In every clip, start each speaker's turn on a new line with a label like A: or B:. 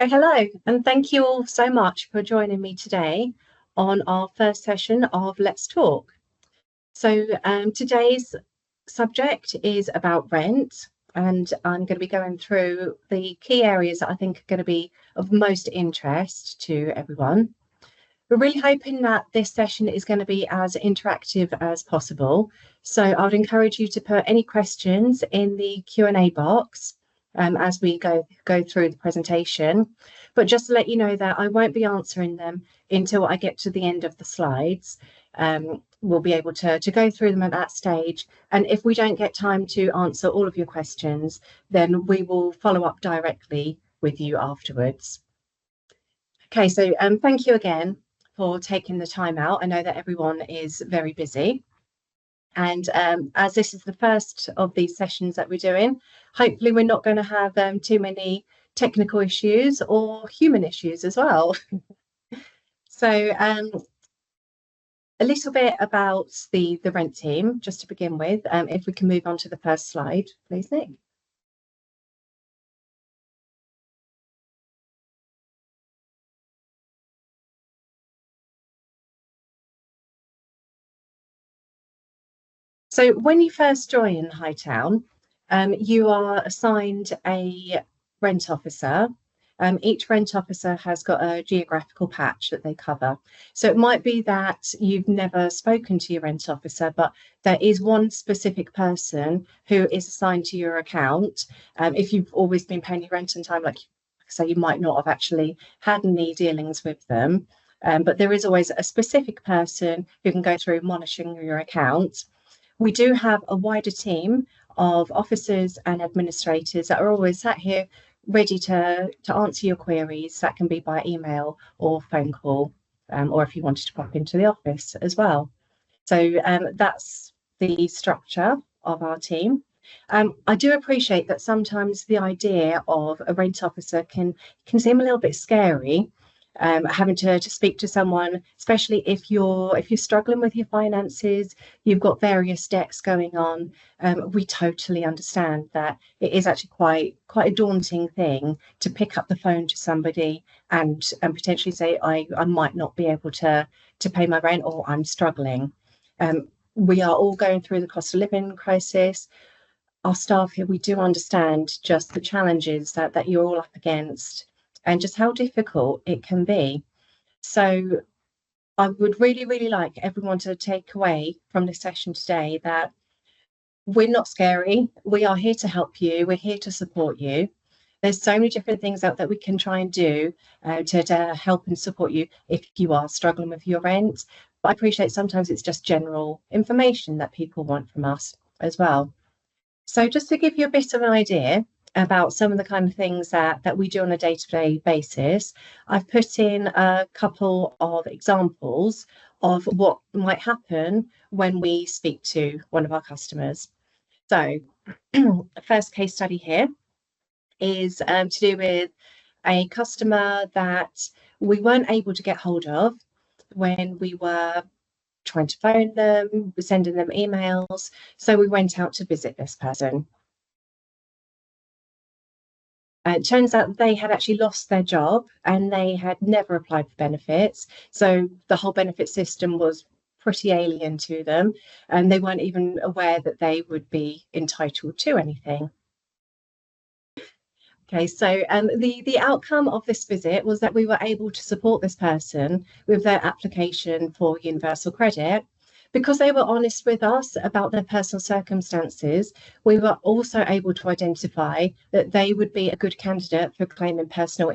A: Hello, and thank you all so much for joining me today on our first session of Let's Talk. Today's subject is about rent, and I'm going to be going through the key areas that I think are going to be of most interest to everyone. We're really hoping that this session is going to be as interactive as possible. So I would encourage you to put any questions in the Q&A box as we go through the presentation. But just to let you know that I won't be answering them until I get to the end of the slides. We'll be able to go through them at that stage. And if we don't get time to answer all of your questions, then we will follow up directly with you afterwards. Okay, so thank you again for taking the time out. I know that everyone is very busy. And as this is the first of these sessions that we're doing, hopefully we're not going to have too many technical issues or human issues as well. So a little bit about the rent team, just to begin with. If we can move on to the first slide, please, Nick. So when you first join Hightown, you are assigned a rent officer. Each rent officer has got a geographical patch that they cover. So it might be that you've never spoken to your rent officer, but there is one specific person who is assigned to your account. If you've always been paying your rent on time, like I say, you might not have actually had any dealings with them. But there is always a specific person who can go through monitoring your account. We do have a wider team of officers and administrators that are always sat here ready to answer your queries. That can be by email or phone call, or if you wanted to pop into the office as well. So that's the structure of our team. I do appreciate that sometimes the idea of a rent officer can seem a little bit scary. Having to speak to someone, especially if you're struggling with your finances, you've got various debts going on. We totally understand that it is actually quite a daunting thing to pick up the phone to somebody and potentially say, I might not be able to pay my rent, or I'm struggling. We are all going through the cost of living crisis. Our staff here, we do understand just the challenges that you're all up against, and just how difficult it can be. So I would really, really like everyone to take away from this session today that we're not scary. We are here to help you. We're here to support you. There's so many different things out that we can try and do to help and support you if you are struggling with your rent. But I appreciate sometimes it's just general information that people want from us as well. So just to give you a bit of an idea about some of the kind of things that we do on a day-to-day basis, I've put in a couple of examples of what might happen when we speak to one of our customers. So the first case study here is to do with a customer that we weren't able to get hold of when we were trying to phone them, sending them emails. So we went out to visit this person. It turns out they had actually lost their job and they had never applied for benefits. So the whole benefit system was pretty alien to them, and they weren't even aware that they would be entitled to anything. Okay, so the outcome of this visit was that we were able to support this person with their application for universal credit. Because they were honest with us about their personal circumstances, we were also able to identify that they would be a good candidate for claiming personal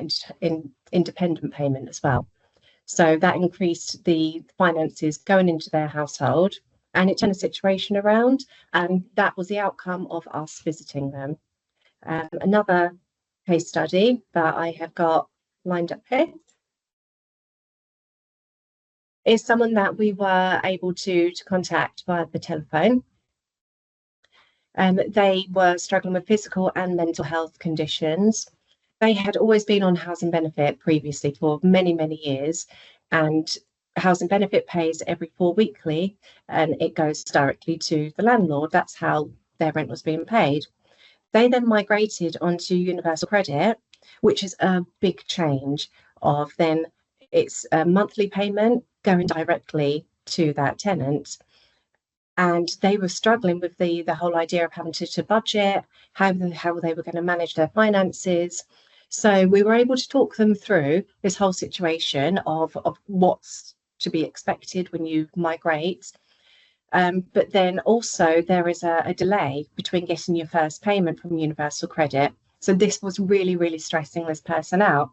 A: independent payment as well. So that increased the finances going into their household, and it turned the situation around, and that was the outcome of us visiting them. Another case study that I have got lined up here is someone that we were able to contact via the telephone. They were struggling with physical and mental health conditions. They had always been on housing benefit previously for many, many years, and housing benefit pays every 4 weekly, and it goes directly to the landlord. That's how their rent was being paid. They then migrated onto universal credit, which is a big change of then it's a monthly payment going directly to that tenant. And they were struggling with the whole idea of having to budget, how they were going to manage their finances. So we were able to talk them through this whole situation of what's to be expected when you migrate. But then also there is a delay between getting your first payment from Universal Credit. So this was really, really stressing this person out.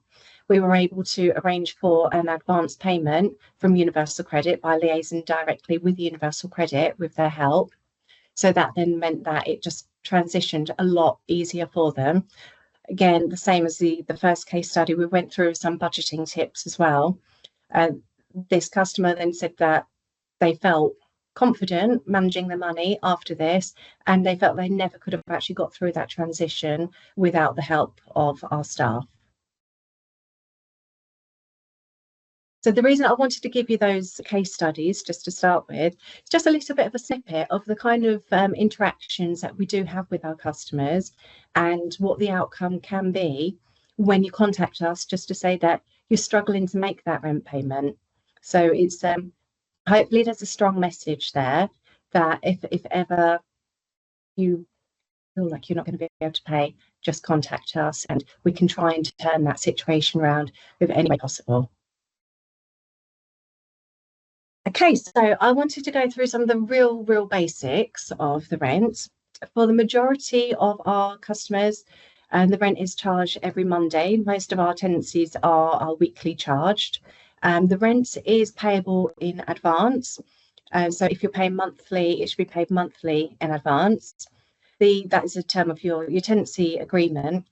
A: We were able to arrange for an advance payment from Universal Credit by liaising directly with Universal Credit with their help. So that then meant that it just transitioned a lot easier for them. Again, the same as the first case study, we went through some budgeting tips as well. This customer then said that they felt confident managing the money after this, and they felt they never could have actually got through that transition without the help of our staff. So the reason I wanted to give you those case studies, just to start with, is just a little bit of a snippet of the kind of interactions that we do have with our customers and what the outcome can be when you contact us just to say that you're struggling to make that rent payment. So it's hopefully there's a strong message there that if ever you feel like you're not going to be able to pay, just contact us and we can try and turn that situation around with any way possible. Okay, so I wanted to go through some of the real basics of the rent. For the majority of our customers, the rent is charged every Monday. Most of our tenancies are weekly charged. The rent is payable in advance. So if you're paying monthly, it should be paid monthly in advance. That is a term of your tenancy agreement.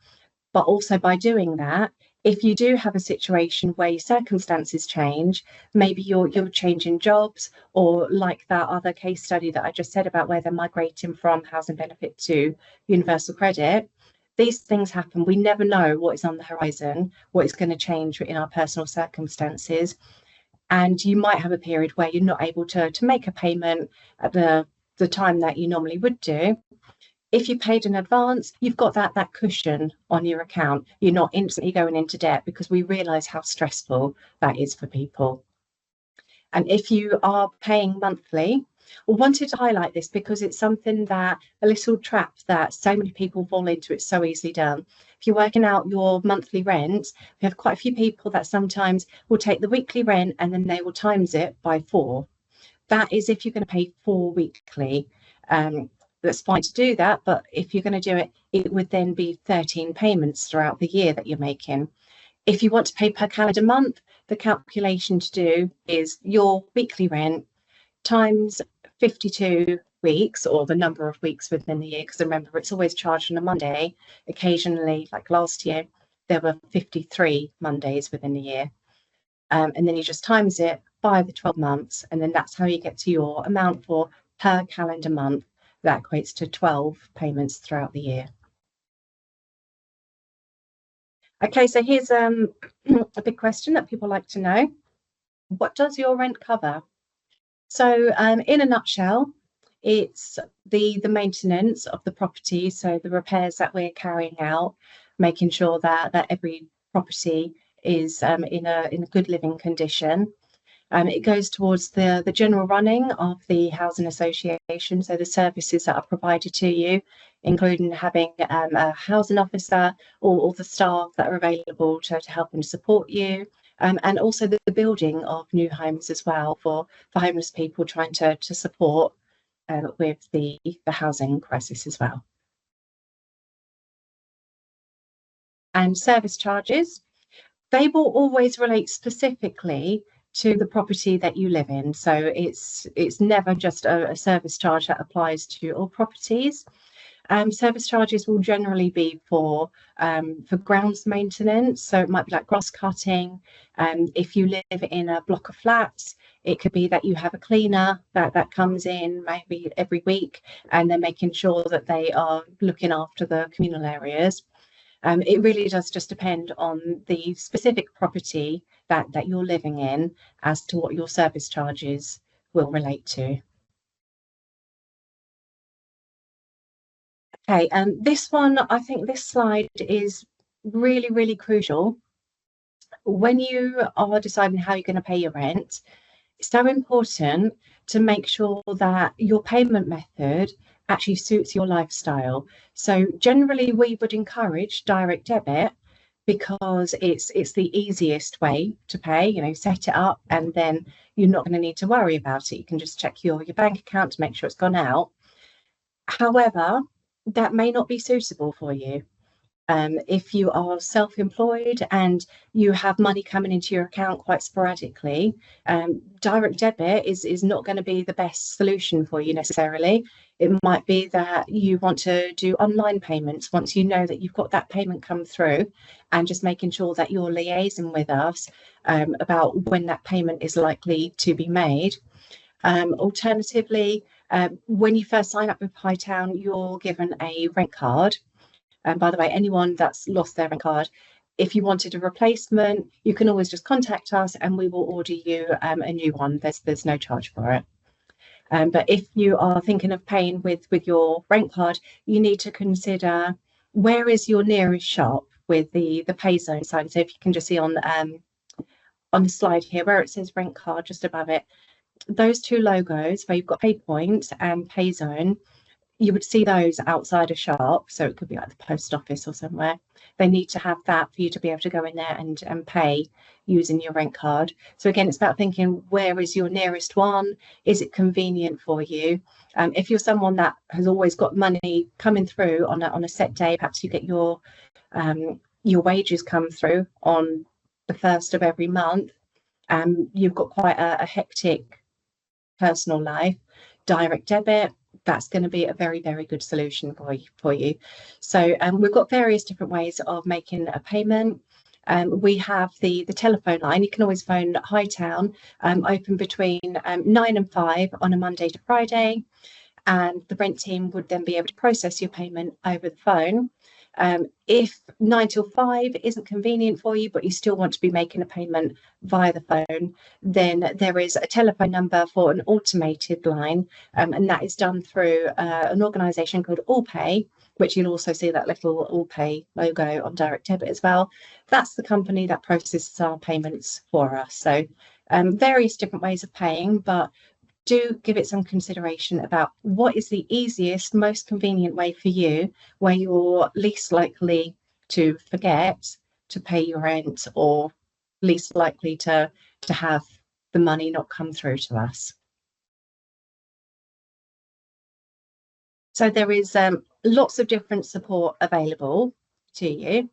A: But also by doing that, if you do have a situation where your circumstances change, maybe you're changing jobs, or like that other case study that I just said about where they're migrating from housing benefit to Universal Credit, these things happen. We never know what is on the horizon, what is going to change in our personal circumstances. And you might have a period where you're not able to make a payment at the time that you normally would do. If you paid in advance, you've got that cushion on your account. You're not instantly going into debt, because we realise how stressful that is for people. And if you are paying monthly, I wanted to highlight this because it's something that a little trap that so many people fall into. It's so easily done. If you're working out your monthly rent, we have quite a few people that sometimes will take the weekly rent and then they will times it by 4. That is if you're going to pay 4 weekly. That's fine to do that, but if you're going to do it, it would then be 13 payments throughout the year that you're making. If you want to pay per calendar month, the calculation to do is your weekly rent times 52 weeks, or the number of weeks within the year, because remember, it's always charged on a Monday. Occasionally, like last year, there were 53 Mondays within the year. And then you just times it by the 12 months, and then that's how you get to your amount for per calendar month. That equates to 12 payments throughout the year. Okay, so here's a big question that people like to know. What does your rent cover? So in a nutshell, it's the maintenance of the property, so the repairs that we're carrying out, making sure that every property is in a good living condition. It goes towards the general running of the housing association, so the services that are provided to you, including having a housing officer or all the staff that are available to help and support you, and also the building of new homes as well for homeless people, trying to support with the housing crisis as well. And service charges, they will always relate specifically to the property that you live in. So it's never just a service charge that applies to all properties. Service charges will generally be for grounds maintenance. So it might be like grass cutting. If you live in a block of flats, it could be that you have a cleaner that comes in maybe every week, and they're making sure that they are looking after the communal areas. It really does just depend on the specific property that you're living in as to what your service charges will relate to. Okay, this one, I think this slide is really, really crucial when you are deciding how you're going to pay your rent. It's so important to make sure that your payment method actually suits your lifestyle. So generally we would encourage direct debit because it's the easiest way to pay. You know, set it up and then you're not going to need to worry about it. You can just check your bank account to make sure it's gone out. However, that may not be suitable for you. If you are self-employed and you have money coming into your account quite sporadically, direct debit is not going to be the best solution for you necessarily. It might be that you want to do online payments once you know that you've got that payment come through, and just making sure that you're liaising with us about when that payment is likely to be made. Alternatively, when you first sign up with Hightown, you're given a rent card. And by the way, anyone that's lost their rent card, if you wanted a replacement, you can always just contact us and we will order you a new one. There's no charge for it. But if you are thinking of paying with your rent card, you need to consider where is your nearest shop with the pay zone sign. So if you can just see on the slide here where it says rent card just above it, those two logos where you've got pay point and pay zone, you would see those outside a shop. So it could be like the post office or somewhere. They need to have that for you to be able to go in there and pay using your rent card. So again, it's about thinking, where is your nearest one? Is it convenient for you? If you're someone that has always got money coming through on a set day, perhaps you get your wages come through on the first of every month, you've got quite a hectic personal life, direct debit, that's going to be a very, very good solution for you. So we've got various different ways of making a payment. We have the telephone line. You can always phone Hightown, open between 9 and 5 on a Monday to Friday, and the rent team would then be able to process your payment over the phone. If 9 till 5 isn't convenient for you, but you still want to be making a payment via the phone, then there is a telephone number for an automated line, and that is done through an organisation called AllPay, which you'll also see that little AllPay logo on direct debit as well. That's the company that processes our payments for us. So various different ways of paying, but do give it some consideration about what is the easiest, most convenient way for you, where you're least likely to forget to pay your rent or least likely to have the money not come through to us. So there is lots of different support available to you.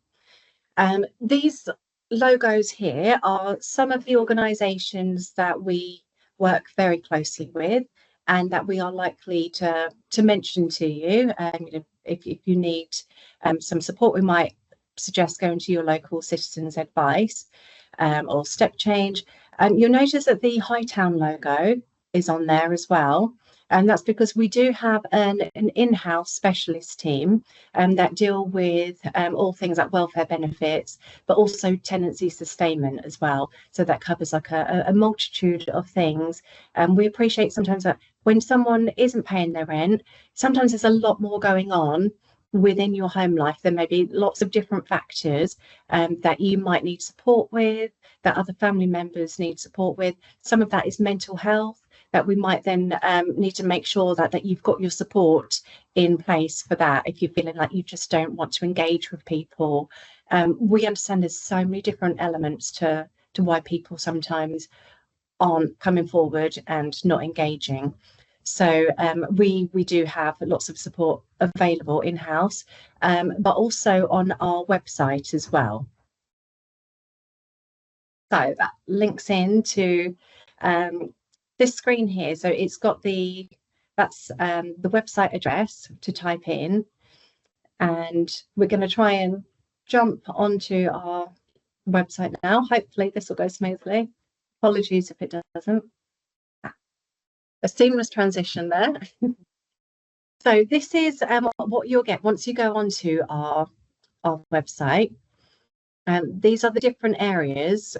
A: These logos here are some of the organisations that we work very closely with and that we are likely to mention to you. If you need some support, we might suggest going to your local citizens advice or step change. You'll notice that the Hightown logo is on there as well. And that's because we do have an in-house specialist team that deal with all things like welfare benefits, but also tenancy sustainment as well. So that covers like a multitude of things. We appreciate sometimes that when someone isn't paying their rent, sometimes there's a lot more going on within your home life. There may be lots of different factors that you might need support with, that other family members need support with. Some of that is mental health, that we might then need to make sure that you've got your support in place for that if you're feeling like you just don't want to engage with people. We understand there's so many different elements to why people sometimes aren't coming forward and not engaging. So we do have lots of support available in-house, but also on our website as well. So that links into this screen here. So it's got that's the website address to type in, and we're going to try and jump onto our website now. Hopefully this will go smoothly. Apologies if it doesn't. A seamless transition there. So this is what you'll get once you go onto our website. These are the different areas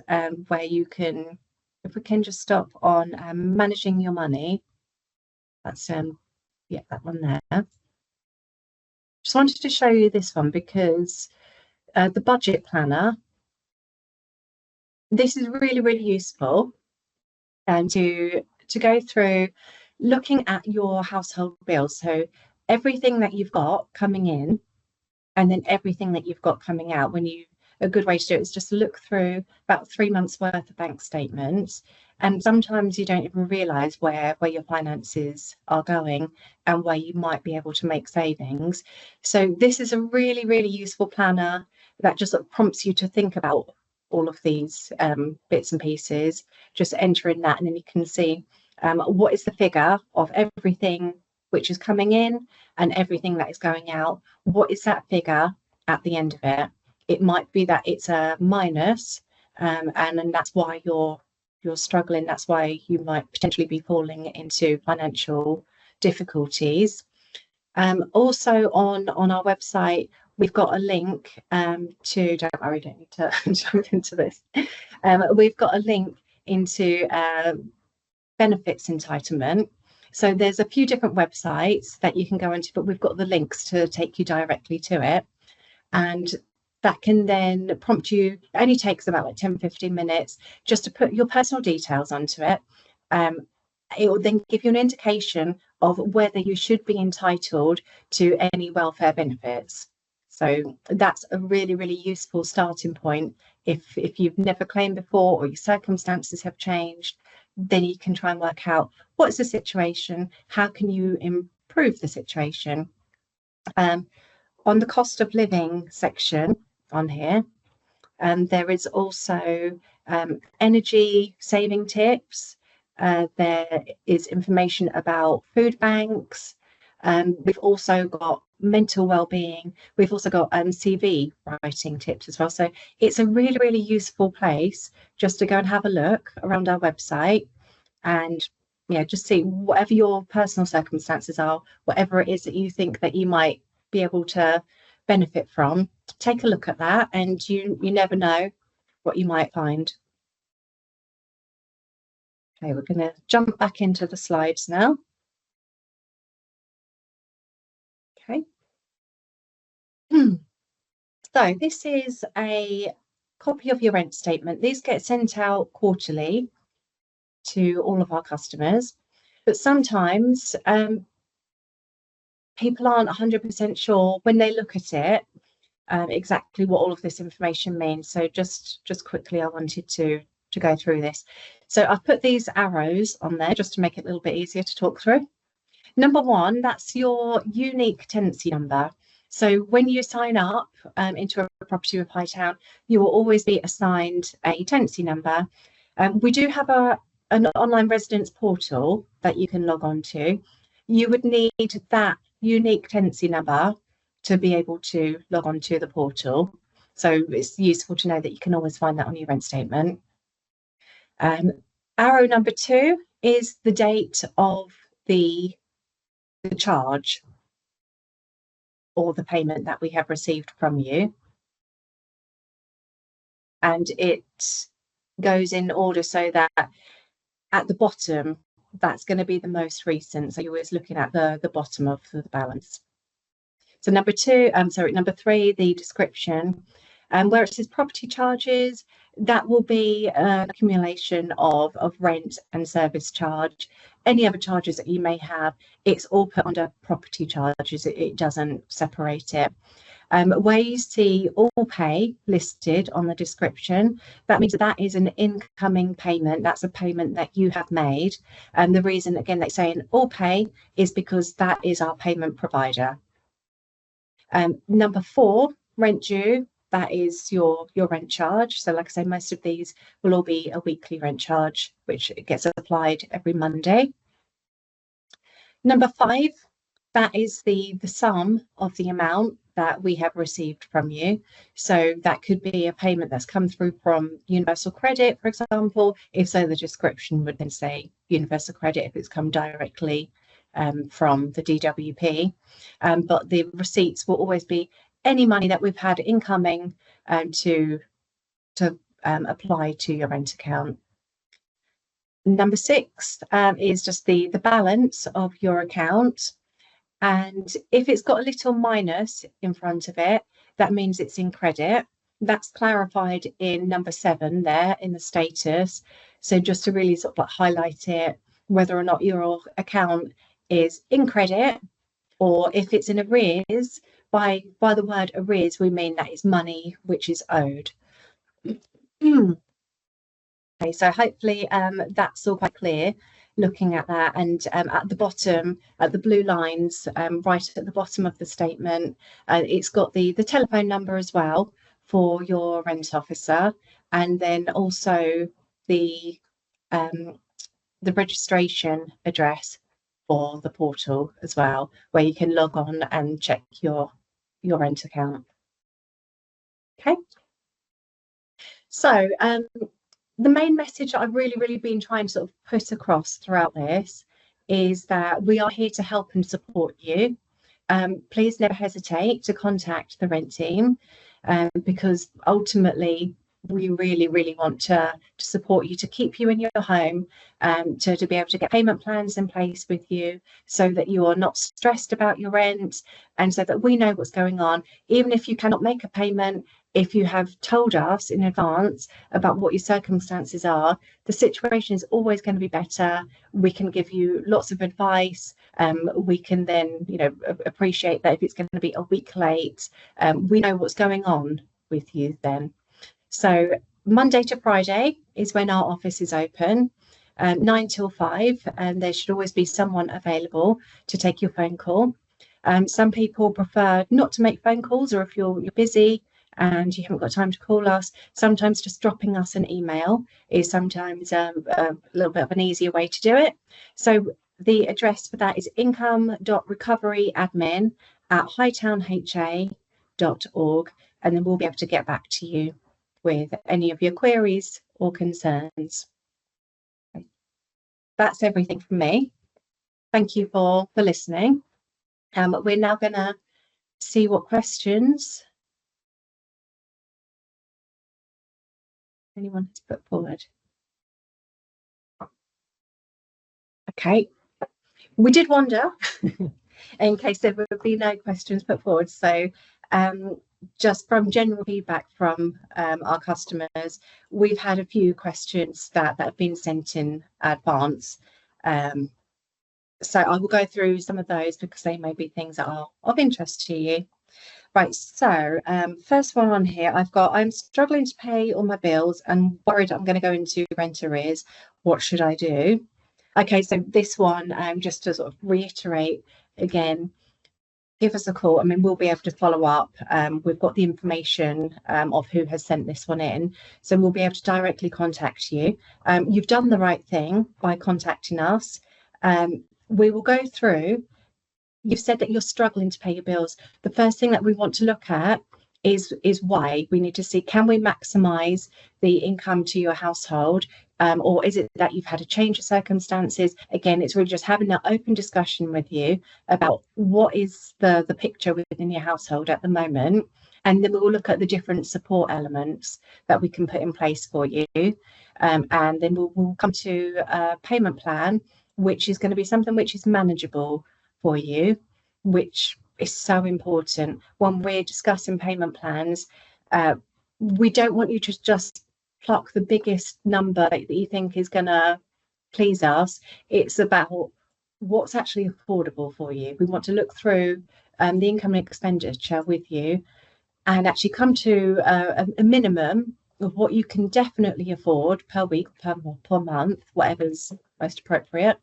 A: where you can, if we can just stop on managing your money. That's yeah, that one there. Just wanted to show you this one because the budget planner. This is really, really useful to go through looking at your household bills. So everything that you've got coming in and then everything that you've got coming out. A good way to do it is just look through about 3 months worth of bank statements. And sometimes you don't even realize where your finances are going and where you might be able to make savings. So this is a really, really useful planner that just sort of prompts you to think about all of these bits and pieces. Just enter in that, and then you can see what is the figure of everything which is coming in and everything that is going out. What is that figure at the end of it? It might be that it's a minus, and that's why you're struggling. That's why you might potentially be falling into financial difficulties. Also on our website, we've got a link to, don't worry, don't need to jump into this. We've got a link into benefits entitlement. So there's a few different websites that you can go into, but we've got the links to take you directly to it. And that can then prompt you, it only takes about like 10-15 minutes just to put your personal details onto it. It will then give you an indication of whether you should be entitled to any welfare benefits. So that's a really, really useful starting point. If you've never claimed before or your circumstances have changed, then you can try and work out what's the situation, how can you improve the situation. On the cost of living section on here, there is also energy saving tips. There is information about food banks. We've also got mental well-being. We've also got CV writing tips as well. So it's a really, really useful place just to go and have a look around our website and just see whatever your personal circumstances are, whatever it is that you think that you might be able to benefit from. Take a look at that, and you never know what you might find. Okay, we're going to jump back into the slides now. Okay. So this is a copy of your rent statement. These get sent out quarterly to all of our customers, but sometimes people aren't 100% sure when they look at it exactly what all of this information means. So just quickly, I wanted to go through this. So I've put these arrows on there just to make it a little bit easier to talk through. Number one, that's your unique tenancy number. So when you sign up into a property with Hightown, you will always be assigned a tenancy number. We do have an online residence portal that you can log on to. You would need that unique tenancy number to be able to log on to the portal. So it's useful to know that you can always find that on your rent statement. Arrow number 2 is the date of the charge or the payment that we have received from you. And it goes in order so that at the bottom, that's going to be the most recent. So you're always looking at the bottom of the balance. So number 3, the description, where it says property charges, that will be an accumulation of rent and service charge. Any other charges that you may have, it's all put under property charges. It doesn't separate it. Where you see all pay listed on the description, that means that is an incoming payment. That's a payment that you have made. And the reason, again, they say an all pay is because that is our payment provider. Number 4, rent due. That is your rent charge. So like I say, most of these will all be a weekly rent charge, which gets applied every Monday. Number 5, that is the sum of the amount that we have received from you. So that could be a payment that's come through from Universal Credit, for example. If so, the description would then say Universal Credit if it's come directly from the DWP. But the receipts will always be any money that we've had incoming to apply to your rent account. Number 6 is just the balance of your account. And if it's got a little minus in front of it, that means it's in credit. That's clarified in number 7 there in the status. So just to really sort of like highlight it, whether or not your account is in credit, or if it's in arrears. By the word arrears, we mean that is money which is owed. Okay, so hopefully that's all quite clear looking at that. And at the bottom, at the blue lines, right at the bottom of the statement, it's got the telephone number as well for your rent officer, and then also the registration address for the portal as well, where you can log on and check your rent account. Okay, so the main message that I've really been trying to sort of put across throughout this is that we are here to help and support you. Please never hesitate to contact the rent team, because ultimately we really want to support you, to keep you in your home, to be able to get payment plans in place with you so that you are not stressed about your rent, and so that we know what's going on. Even if you cannot make a payment, if you have told us in advance about what your circumstances are, the situation is always going to be better. We can give you lots of advice. We can then, appreciate that if it's going to be a week late, we know what's going on with you then. So Monday to Friday is when our office is open, 9 till 5, and there should always be someone available to take your phone call. Some people prefer not to make phone calls, or if you're busy and you haven't got time to call us, sometimes just dropping us an email is sometimes a little bit of an easier way to do it. So the address for that is income.recoveryadmin@hightownha.org, and then we'll be able to get back to you with any of your queries or concerns. That's everything from me. Thank you for listening. We're now going to see what questions anyone has put forward. Okay, we did wonder in case there would be no questions put forward. So just from general feedback from our customers, we've had a few questions that have been sent in advance. So I will go through some of those because they may be things that are of interest to you. Right, so first one on here, I'm struggling to pay all my bills and worried I'm going to go into rent arrears. What should I do? Okay, so this one, just to sort of reiterate again, give us a call. I mean, we'll be able to follow up. We've got the information of who has sent this one in, so we'll be able to directly contact you. You've done the right thing by contacting us. We will go through. You've said that you're struggling to pay your bills. The first thing that we want to look at is why. We need to see, can we maximise the income to your household, or is it that you've had a change of circumstances? Again, it's really just having an open discussion with you about what is the picture within your household at the moment, and then we'll look at the different support elements that we can put in place for you, and then we'll come to a payment plan, which is going to be something which is manageable for you, which is so important when we're discussing payment plans. We don't want you to just pluck the biggest number that you think is going to please us. It's about what's actually affordable for you. We want to look through the income and expenditure with you and actually come to a minimum of what you can definitely afford per week, per month, whatever's most appropriate.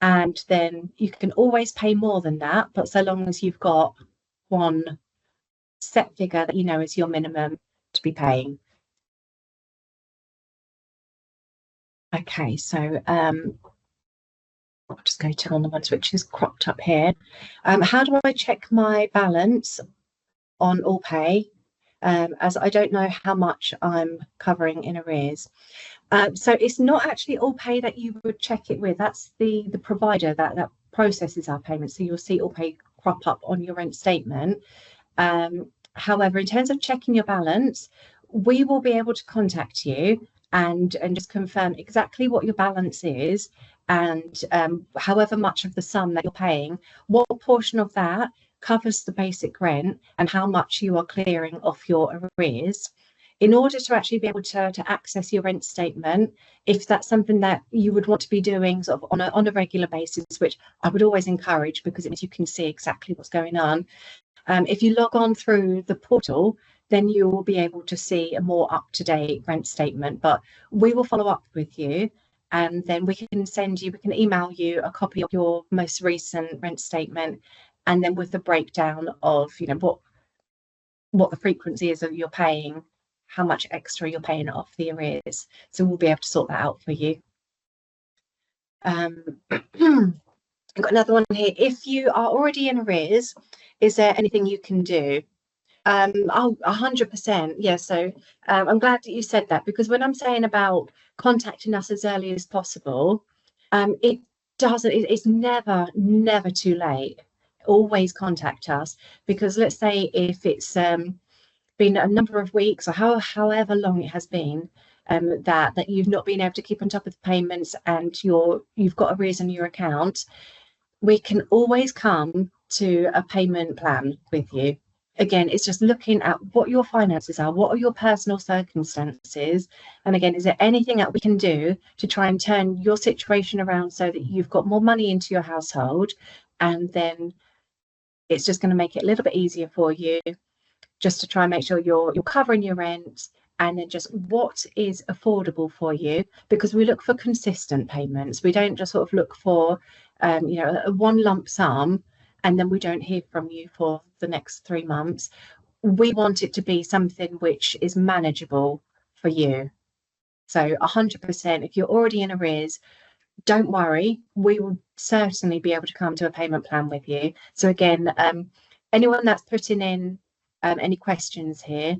A: And then you can always pay more than that, but so long as you've got one set figure that you know is your minimum to be paying. Okay, so I'll just go to one of the ones which is cropped up here. How do I check my balance on all pay, as I don't know how much I'm covering in arrears? So it's not actually all pay that you would check it with. That's the provider that processes our payments. So you'll see all pay crop up on your rent statement. However, in terms of checking your balance, we will be able to contact you and just confirm exactly what your balance is, and however much of the sum that you're paying, what portion of that covers the basic rent and how much you are clearing off your arrears. In order to actually be able to access your rent statement, if that's something that you would want to be doing sort of on a regular basis, which I would always encourage because it means you can see exactly what's going on. If you log on through the portal, then you will be able to see a more up-to-date rent statement. But we will follow up with you, and then we can email you a copy of your most recent rent statement, and then with the breakdown of, what the frequency is of you're paying, how much extra you're paying off the arrears. So we'll be able to sort that out for you. I've got another one here. If you are already in arrears, is there anything you can do? 100%. Yeah. So I'm glad that you said that, because when I'm saying about contacting us as early as possible, it's never too late. Always contact us, because let's say if it's been a number of weeks or however long it has been, that you've not been able to keep on top of the payments and you've got arrears in your account, we can always come to a payment plan with you. Again, it's just looking at what your finances are, what are your personal circumstances, and again, is there anything that we can do to try and turn your situation around so that you've got more money into your household, and then it's just going to make it a little bit easier for you, just to try and make sure you're covering your rent, and then just what is affordable for you, because we look for consistent payments. We don't just sort of look for a one lump sum and then we don't hear from you for the next 3 months. We want it to be something which is manageable for you. So 100%, if you're already in arrears, don't worry, we will certainly be able to come to a payment plan with you. So again, anyone that's putting in any questions here,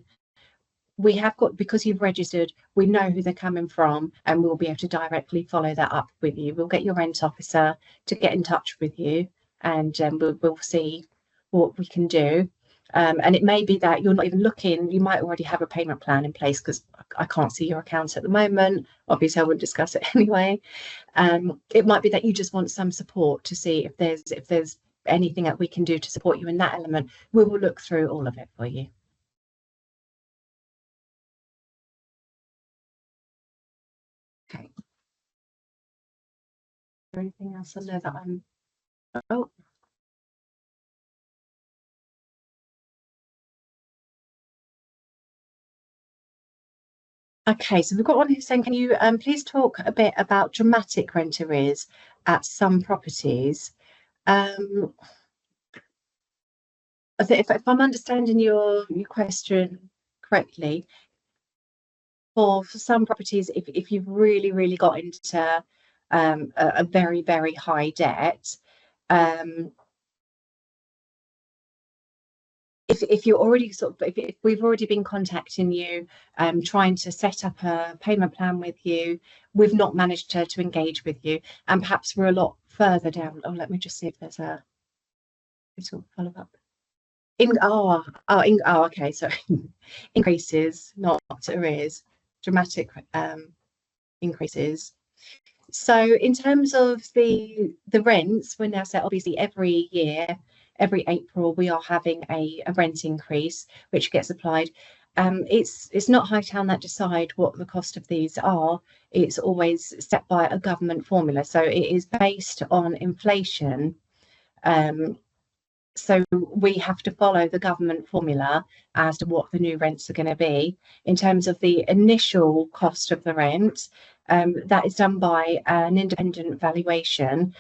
A: we have got, because you've registered, we know who they're coming from, and we'll be able to directly follow that up with you. We'll get your rent officer to get in touch with you, and we'll see what we can do. And it may be that you're not even looking, you might already have a payment plan in place, because I can't see your account at the moment. Obviously, I wouldn't discuss it anyway. It might be that you just want some support to see if there's anything that we can do to support you in that element. We will look through all of it for you. Okay. Is there anything else on there that I'm... Oh. Okay, so we've got one who's saying, can you please talk a bit about dramatic rent arrears at some properties? If I'm understanding your question correctly, for some properties, if you've really got into a very high debt, if you're already if we've already been contacting you, trying to set up a payment plan with you, we've not managed to engage with you, and perhaps we're a lot further down. Oh, let me just see if there's a little follow up. Okay, sorry. Increases, not arrears. Dramatic increases. So in terms of the rents, we're now set, obviously every year, every April, we are having a rent increase which gets applied. It's not Hightown that decide what the cost of these are. It's always set by a government formula, so it is based on inflation. So we have to follow the government formula as to what the new rents are going to be. In terms of the initial cost of the rent, that is done by an independent valuation.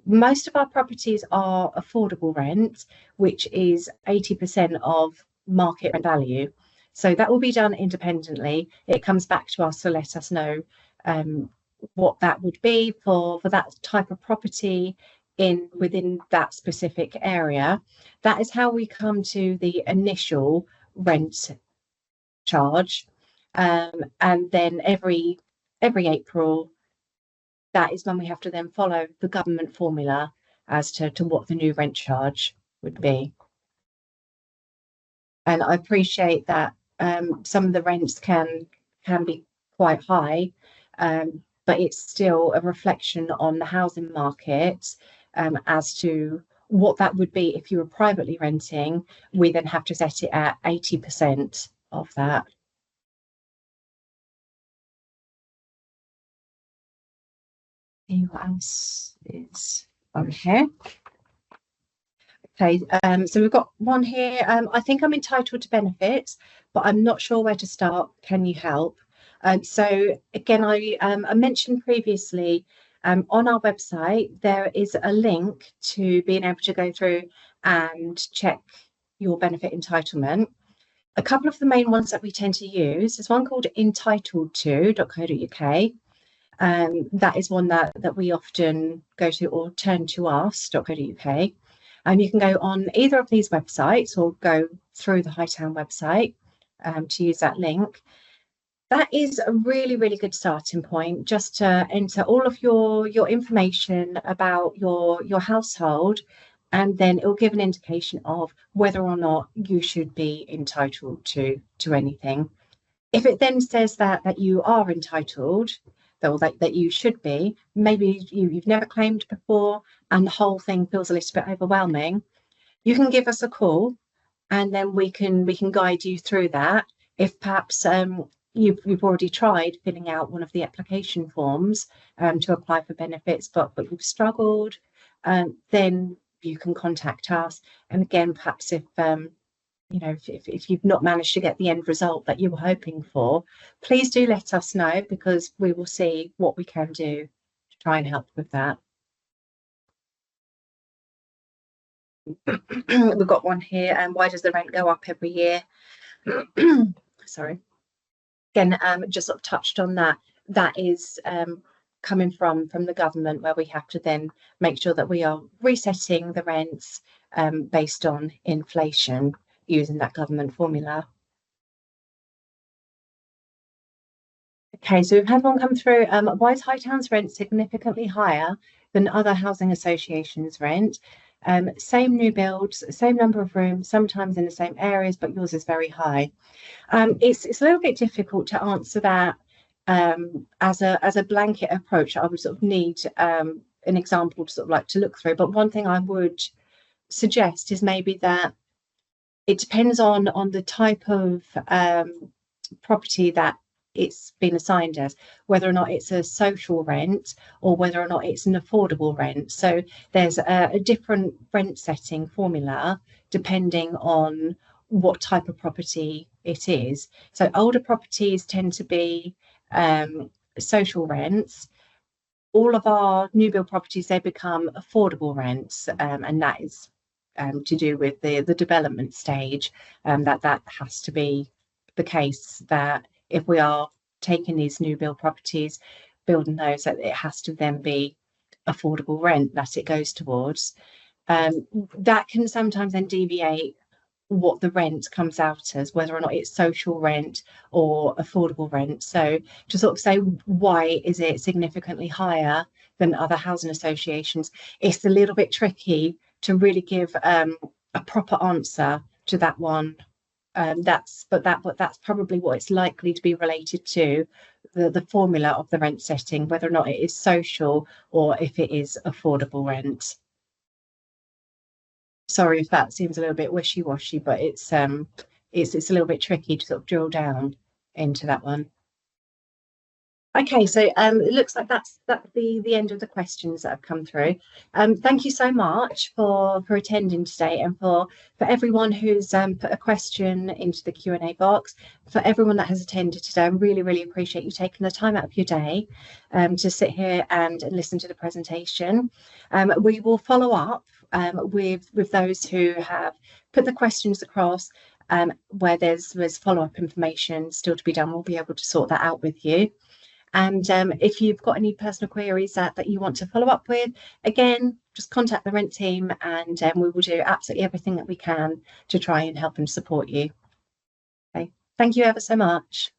A: Most of our properties are affordable rent, which is 80% of market rent value. So that will be done independently. It comes back to us to let us know what that would be for that type of property within that specific area. That is how we come to the initial rent charge, and then every April, that is when we have to then follow the government formula as to what the new rent charge would be. And I appreciate that some of the rents can be quite high, but it's still a reflection on the housing market, as to what that would be if you were privately renting, we then have to set it at 80% of that. See what else is on here. Okay, so we've got one here. I think I'm entitled to benefits, but I'm not sure where to start. Can you help? So again, I mentioned previously on our website, there is a link to being able to go through and check your benefit entitlement. A couple of the main ones that we tend to use is one called entitled2.co.uk. That is one that we often go to, or turn to us.co.uk. And you can go on either of these websites or go through the Hightown website to use that link. That is a really, really good starting point, just to enter all of your information about your household, and then it will give an indication of whether or not you should be entitled to anything. If it then says that you are entitled, or that you should be, maybe you've never claimed before and the whole thing feels a little bit overwhelming, you can give us a call and then we can guide you through that. If perhaps you've already tried filling out one of the application forms to apply for benefits, but you've struggled, then you can contact us. And again, perhaps if if you've not managed to get the end result that you were hoping for, please do let us know, because we will see what we can do to try and help with that. We've got one here. Why does the rent go up every year? Sorry. Again, just sort of touched on that. That is coming from the government, where we have to then make sure that we are resetting the rents based on inflation using that government formula. Okay, so we've had one come through. Why is Hightown's rent significantly higher than other housing associations' rent? Same new builds, same number of rooms, sometimes in the same areas, but yours is very high. It's a little bit difficult to answer that as a blanket approach. I would sort of need an example to sort of like to look through. But one thing I would suggest is maybe that it depends on the type of property that it's been assigned as, whether or not it's a social rent or whether or not it's an affordable rent. So there's a different rent setting formula depending on what type of property it is. So older properties tend to be social rents. All of our new build properties, they become affordable rents, and that is to do with the development stage. That has to be the case, that if we are taking these new build properties, building those, that it has to then be affordable rent that it goes towards. That can sometimes then deviate what the rent comes out as, whether or not it's social rent or affordable rent. So to sort of say why is it significantly higher than other housing associations, it's a little bit tricky to really give a proper answer to that one. That's probably what it's likely to be related to, the formula of the rent setting, whether or not it is social or if it is affordable rent. Sorry if that seems a little bit wishy-washy, but it's a little bit tricky to sort of drill down into that one. Okay, so it looks like that's the end of the questions that have come through. Thank you so much for attending today, and for everyone who's put a question into the Q&A box. For everyone that has attended today, I really, really appreciate you taking the time out of your day to sit here and listen to the presentation. We will follow up with those who have put the questions across. Where there's follow-up information still to be done, we'll be able to sort that out with you. And if you've got any personal queries that you want to follow up with, again, just contact the rent team, and we will do absolutely everything that we can to try and help and support you. Okay, thank you ever so much.